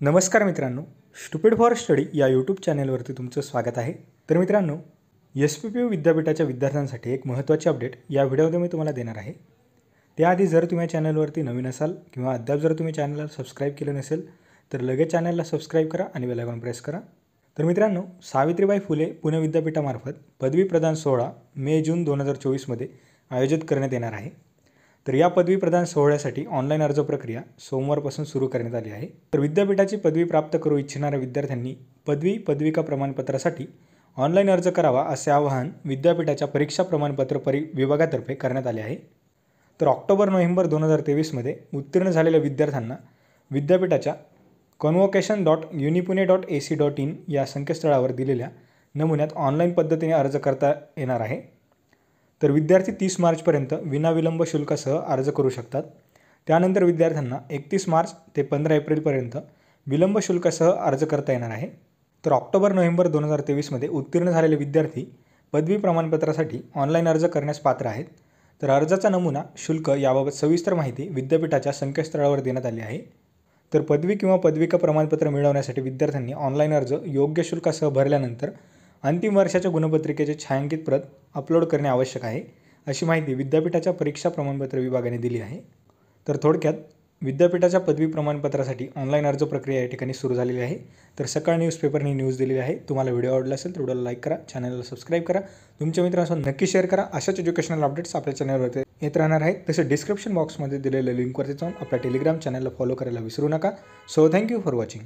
नमस्कार मित्रांनो, stupid for study या यूट्यूब चॅनलवरती तुमचं स्वागत आहे। तर मित्रांनो, SPPU विद्यापीठाच्या विद्यार्थ्यांसाठी एक महत्त्वाची अपडेट या व्हिडिओमध्ये मी तुम्हाला देणार आहे। त्याआधी जर तुम्ही चॅनलवरती नवीन असाल किंवा अद्याप जर तुम्ही चॅनलला सबस्क्राइब केलं नसेल तर लगेच चॅनलला सबस्क्राइब करा आणि बेल आयकॉन प्रेस करा। तर मित्रांनो, सावित्रीबाई फुले पुणे विद्यापीठामार्फत पदवी प्रदान सोहळा मे-जून 2024 मध्ये आयोजित करण्यात येणार आहे। तर या पदवी प्रदान सोहळ्यासाठी ऑनलाईन अर्ज प्रक्रिया सोमवारपासून सुरू करण्यात आली आहे। तर विद्यापीठाची पदवी प्राप्त करू इच्छिणाऱ्या विद्यार्थ्यांनी पदविका प्रमाणपत्रासाठी ऑनलाईन अर्ज करावा असे आवाहन विद्यापीठाच्या परीक्षा प्रमाणपत्र विभागातर्फे करण्यात आले आहे। तर ऑक्टोबर-नोव्हेंबर 2023 मध्ये उत्तीर्ण झालेल्या विद्यार्थ्यांना विद्यापीठाच्या convocation.unipune.ac.in या संकेतस्थळावर दिलेल्या नमुन्यात ऑनलाईन पद्धतीने अर्ज करता येणार आहे। तर विद्यार्थी 30 मार्चपर्यंत विनाविलंब शुल्कासह अर्ज करू शकतात। त्यानंतर विद्यार्थ्यांना 31 मार्च ते 15 एप्रिलपर्यंत विलंब शुल्कासह अर्ज करता येणार आहे। तर ऑक्टोबर-नोव्हेंबर 2023 मध्ये उत्तीर्ण झालेले विद्यार्थी पदवी प्रमाणपत्रासाठी ऑनलाईन अर्ज करण्यास पात्र आहेत। तर अर्जाचा नमुना, शुल्क याबाबत सविस्तर माहिती विद्यापीठाच्या संकेतस्थळावर देण्यात आली आहे। तर पदवी किंवा पदविका प्रमाणपत्र मिळवण्यासाठी विद्यार्थ्यांनी ऑनलाईन अर्ज योग्य शुल्कासह भरल्यानंतर अंतिम वर्षाच्या गुणपत्रिकेचे छायांकित प्रत अपलोड करणे आवश्यक आहे, अशी माहिती विद्यापीठाच्या परीक्षा प्रमाणपत्र विभागाने दिली आहे। तर थोडक्यात विद्यापीठाच्या पदवी प्रमाणपत्रासाठी ऑनलाईन अर्ज प्रक्रिया या ठिकाणी सुरू झालेली आहे। तर सकाळ न्यूजपेपरने न्यूज दिलेली आहे। तुम्हाला व्हिडिओ आवडला असेल तर व्हिडिओला लाईक करा, चॅनलला सबस्क्राइब करा, तुमच्या मित्रांसोबत नक्की शेअर करा। अशाच एज्युकेशनल अपडेट्स आपल्या चॅनलवरती येत राहणार आहेत। तसे डिस्क्रिप्शन बॉक्समध्ये दिलेल्या लिंकवरती जाऊन आपल्या टेलिग्राम चॅनलला फॉलो करायला विसरू नका। So thank you for watching.